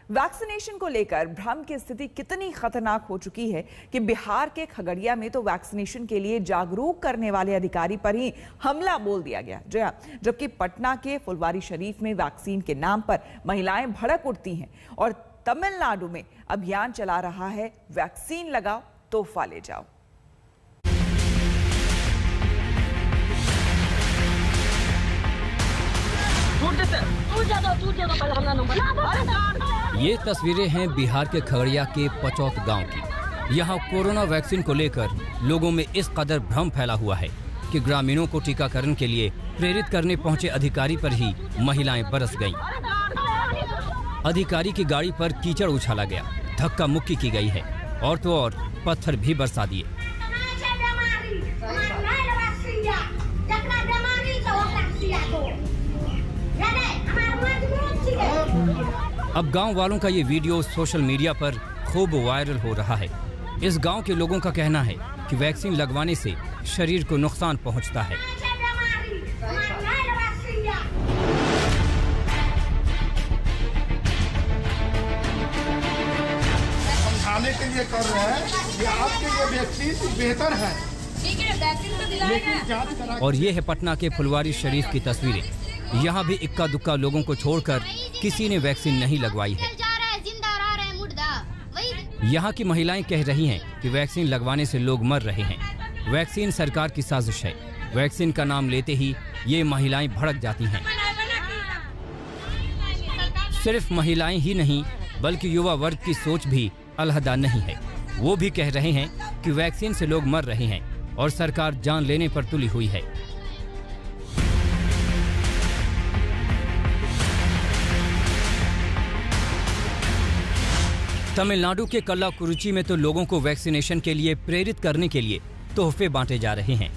Vaccination को लेकर भ्रम की स्थिति कितनी खतरनाक हो चुकी है कि बिहार के खगड़िया में तो वैक्सीनेशन के लिए जागरूक करने वाले अधिकारी पर ही हमला बोल दिया गया। जी हां, जबकि पटना के फुलवारी शरीफ में वैक्सीन के नाम पर महिलाएं भड़क उठती हैं और तमिलनाडु में अभियान चला रहा है वैक्सीन लगाओ तोहफा ले जाओ। ये तस्वीरें हैं बिहार के खगड़िया के पचौत गांव की। यहाँ कोरोना वैक्सीन को लेकर लोगों में इस कदर भ्रम फैला हुआ है कि ग्रामीणों को टीकाकरण के लिए प्रेरित करने पहुंचे अधिकारी पर ही महिलाएं बरस गईं। अधिकारी की गाड़ी पर कीचड़ उछाला गया, धक्का मुक्की की गई है और तो और पत्थर भी बरसा दिए। अब गांव वालों का ये वीडियो सोशल मीडिया पर खूब वायरल हो रहा है। इस गांव के लोगों का कहना है कि वैक्सीन लगवाने से शरीर को नुकसान पहुंचता है। समझाने के लिए कर रहे हैं कि आपके ये वैक्सीन बेहतर है, लेकिन जांच करा। और ये है पटना के फुलवारी शरीफ की तस्वीरें। यहाँ भी इक्का दुक्का लोगों को छोड़कर किसी ने वैक्सीन नहीं लगवाई है। यहाँ की महिलाएं कह रही हैं कि वैक्सीन लगवाने से लोग मर रहे हैं। वैक्सीन सरकार की साजिश है। वैक्सीन का नाम लेते ही ये महिलाएं भड़क जाती हैं। सिर्फ महिलाएं ही नहीं बल्कि युवा वर्ग की सोच भी अलहदा नहीं है। वो भी कह रहे हैं कि वैक्सीन से लोग मर रहे हैं और सरकार जान लेने पर तुली हुई है। तमिलनाडु के कल्लाकुरिची में तो लोगों को वैक्सीनेशन के लिए प्रेरित करने के लिए तोहफे बांटे जा रहे हैं।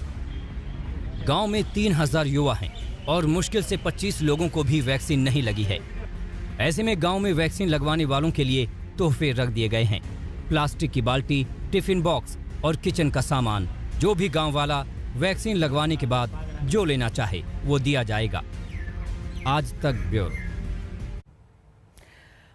गांव में 3000 युवा हैं और मुश्किल से 25 लोगों को भी वैक्सीन नहीं लगी है। ऐसे में गांव में वैक्सीन लगवाने वालों के लिए तोहफे रख दिए गए हैं। प्लास्टिक की बाल्टी, टिफिन बॉक्स और किचन का सामान। जो भी गांव वाला वैक्सीन लगवाने के बाद जो लेना चाहे वो दिया जाएगा। आज तक ब्यूरो।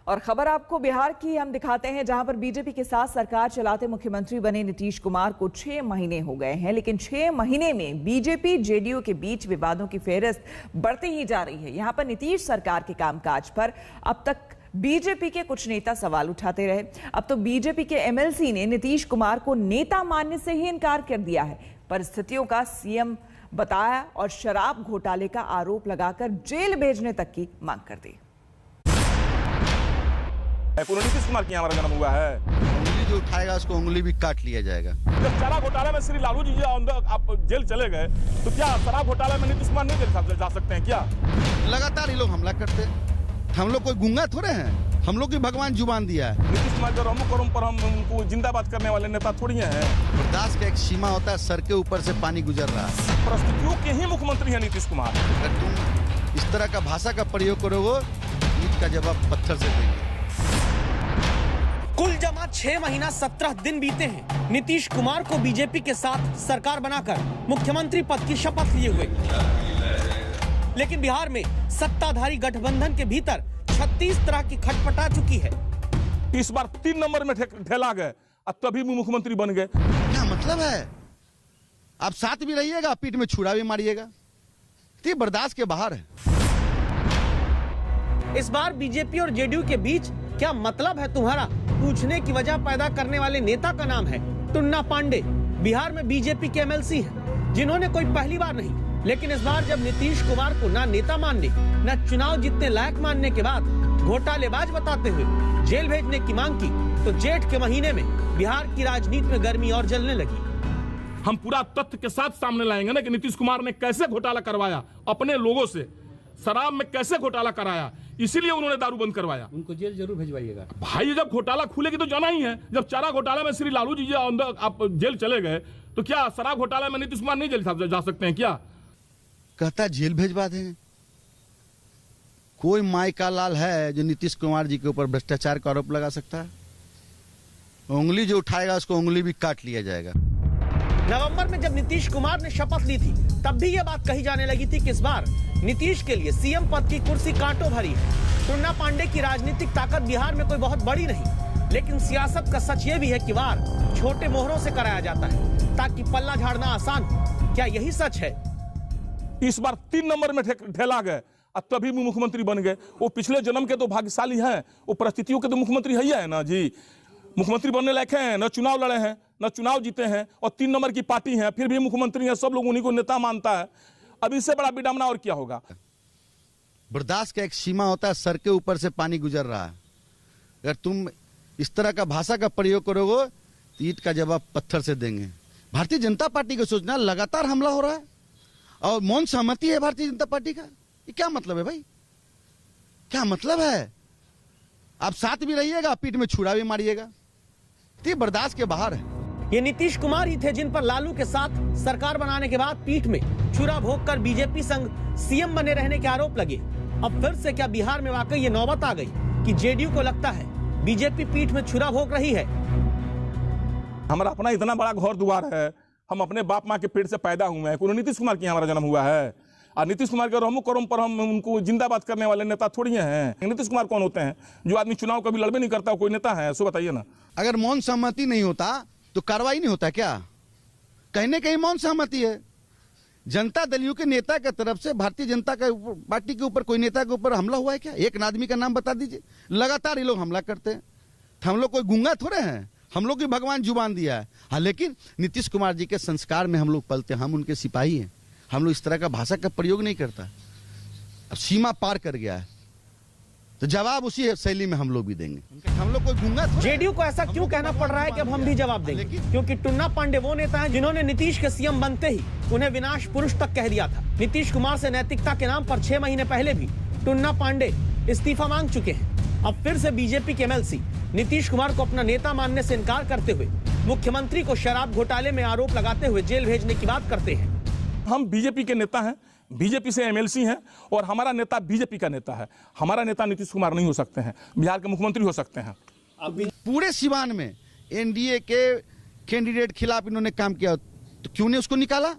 और खबर आपको बिहार की हम दिखाते हैं, जहां पर बीजेपी के साथ सरकार चलाते मुख्यमंत्री बने नीतीश कुमार को 6 महीने हो गए हैं, लेकिन 6 महीने में बीजेपी जेडीयू के बीच विवादों की फेहरिस्त बढ़ती ही जा रही है। यहां पर नीतीश सरकार के कामकाज पर अब तक बीजेपी के कुछ नेता सवाल उठाते रहे। अब तो बीजेपी के एमएलसी ने नीतीश कुमार को नेता मानने से ही इनकार कर दिया है। परिस्थितियों का सीएम बताया और शराब घोटाले का आरोप लगाकर जेल भेजने तक की मांग कर दी। नीतीश कुमार की हमारा जन्म हुआ है। उंगली जो उठाएगा उसको उंगली भी काट लिया जाएगा। जब शराब घोटाले में श्री लालू जी आप जेल चले गए तो क्या शराब घोटाले में नीतीश कुमार नहीं जेल जा सकते हैं क्या? लगातार ये लोग हमला करते हैं। हम लोग कोई गूंगा थोड़े हैं, हम लोग की भगवान जुबान दिया है। नीतीश कुमार जो रमू करुम पर हम उनको जिंदाबाद करने वाले नेता थोड़ी हैं। बर्दाश्त का एक सीमा होता है, सर के ऊपर से पानी गुजर रहा है। परिस्थितियों के ही मुख्यमंत्री है नीतीश कुमार। अगर तुम इस तरह का भाषा का प्रयोग करोगे, ईंट का जवाब पत्थर से देंगे। कुल जमा 6 महीना 17 दिन बीते हैं नीतीश कुमार को बीजेपी के साथ सरकार बनाकर मुख्यमंत्री पद की शपथ लिए हुए। लेकिन बिहार में सत्ताधारी गठबंधन के भीतर 36 तरह की खटपटा चुकी है। इस बार 3 नंबर में ढेला गए और तभी मुख्यमंत्री बन गए। क्या मतलब है? आप साथ भी रहिएगा, पीठ में छुरा भी मारिएगा। ये बर्दाश्त के बाहर है। इस बार बीजेपी और जेडीयू के बीच क्या मतलब है तुम्हारा? पूछने की वजह पैदा करने वाले नेता का नाम है टुन्ना पांडे। बिहार में बीजेपी के एमएलसी हैं, जिन्होंने कोई पहली बार नहीं लेकिन इस बार जब नीतीश कुमार को ना नेता मानने न चुनाव जीतने लायक मानने के बाद घोटालेबाज बताते हुए जेल भेजने की मांग की तो जेठ के महीने में बिहार की राजनीति में गर्मी और जलने लगी। हम पूरा तथ्य के साथ सामने लाएंगे ना कि नीतीश कुमार ने कैसे घोटाला करवाया अपने लोगों से, शराब में कैसे घोटाला कराया, इसीलिए उन्होंने दारू बंद करवाया। उनको जेल जरूर भिजवाइएगा भाई। जब घोटाला खुलेगी तो जाना ही है। जब चारा घोटाला में श्री लालू जी आप जेल चले गए तो क्या शराब घोटाला में नीतीश कुमार नहीं जेल जा सकते हैं क्या? कहता जेल भेजवा देंगे। कोई माई का लाल है जो नीतीश कुमार जी के ऊपर भ्रष्टाचार का आरोप लगा सकता है? उंगली जो उठाएगा उसको उंगली भी काट लिया जाएगा। नवंबर में जब नीतीश कुमार ने शपथ ली थी तब भी ये बात कही जाने लगी थी कि इस बार नीतीश के लिए सीएम पद की कुर्सी कांटों भरी है। टुन्ना पांडे की राजनीतिक ताकत बिहार में कोई बहुत बड़ी नहीं, लेकिन सियासत का सच ये भी है कि वार छोटे मोहरों से कराया जाता है ताकि पल्ला झाड़ना आसान हो। क्या यही सच है? इस बार 3 नंबर में ढेला गए और तभी भी मुख्यमंत्री बन गए। वो पिछले जन्म के तो भाग्यशाली हैं, वो परिस्थितियों के तो मुख्यमंत्री है ना जी। मुख्यमंत्री बनने लायक हैं, न चुनाव लड़े हैं, न चुनाव जीते हैं, और 3 नंबर की पार्टी है, फिर भी मुख्यमंत्री है। सब लोग उन्हीं को नेता मानता है। अब इससे बड़ा विडंबना और क्या होगा? बर्दाश्त का एक सीमा होता है। सर के ऊपर से पानी गुजर रहा है। अगर तुम इस तरह का भाषा का प्रयोग करोगे तो ईंट का जवाब पत्थर से देंगे। भारतीय जनता पार्टी को सोचना, लगातार हमला हो रहा है और मौन सहमति है भारतीय जनता पार्टी का। ये क्या मतलब है भाई? क्या मतलब है? आप साथ भी रहिएगा, पीठ में छुरा भी मारिएगा। तो ये बर्दाश्त के बाहर है। ये नीतीश कुमार ही थे जिन पर लालू के साथ सरकार बनाने के बाद पीठ में छुरा भोग कर बीजेपी संग सीएम बने रहने के आरोप लगे। अब फिर से क्या बिहार में वाकई ये नौबत आ गई कि जेडीयू को लगता है बीजेपी पीठ में छुरा भोग रही है? हमारा अपना इतना बड़ा घर द्वार है, हम अपने बाप माँ के पेट से पैदा हुए हैं। कोई नीतीश कुमार की हमारा जन्म हुआ है? और नीतीश कुमार के रहमो करम पर हम उनको जिंदाबाद करने वाले नेता थोड़ी हैं। नीतीश कुमार कौन होते हैं? जो आदमी चुनाव कभी लड़बे नहीं करता, कोई नेता है? सो बताइए ना। अगर मौन सहमति नहीं होता तो कार्रवाई नहीं होता क्या? कहीं ना कहीं मौन सहमति है। जनता दलियों के नेता की तरफ से भारतीय जनता पार्टी के ऊपर कोई नेता के ऊपर हमला हुआ है क्या? एक आदमी का नाम बता दीजिए। लगातार ये लोग हमला करते हैं। हम लोग कोई गूंगा थोड़े हैं, हम लोग की भगवान जुबान दिया है। हाँ, लेकिन नीतीश कुमार जी के संस्कार में हम लोग पलते हैं, हम उनके सिपाही हैं। हम लोग इस तरह का भाषा का प्रयोग नहीं करता। अब सीमा पार कर गया है तो जवाब उसी शैली में हम लोग भी देंगे। हम लोग कोई गूंगा थोड़े। जेडीयू को ऐसा क्यों कहना पड़ रहा है कि अब हम भी जवाब देंगे? क्योंकि टुन्ना पांडे वो नेता हैं जिन्होंने नीतीश के सीएम बनते ही उन्हें विनाश पुरुष तक कह दिया था। नीतीश कुमार से नैतिकता के नाम पर 6 महीने पहले भी टुन्ना पांडे इस्तीफा मांग चुके हैं। अब फिर से बीजेपी के एमएलसी नीतीश कुमार को अपना नेता मानने से इनकार करते हुए मुख्यमंत्री को शराब घोटाले में आरोप लगाते हुए जेल भेजने की बात करते हैं। हम बीजेपी के नेता हैं, बीजेपी से एमएलसी हैं, और हमारा नेता बीजेपी का नेता है। हमारा नेता नीतीश कुमार नहीं हो सकते हैं, बिहार के मुख्यमंत्री हो सकते हैं। पूरे सिवान में एनडीए के कैंडिडेट खिलाफ इन्होंने काम किया, तो क्यों नहीं उसको निकाला?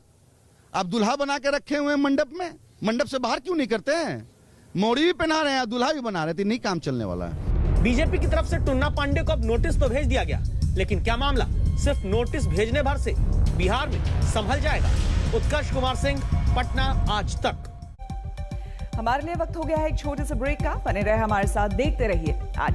आप दुल्हा बना के रखे हुए हैं मंडप में, मंडप से बाहर क्यों नहीं करते हैं? मोड़ी भी पहना रहे हैं, दुल्हा भी बना रहे थे, नहीं काम चलने वाला है। बीजेपी की तरफ से टुन्ना पांडे को अब नोटिस तो भेज दिया गया, लेकिन क्या मामला सिर्फ नोटिस भेजने भर से बिहार में संभल जाएगा? उत्कर्ष कुमार सिंह, पटना, आज तक। हमारे लिए वक्त हो गया है एक छोटे से ब्रेक का। बने रहे हमारे साथ, देखते रहिए आज।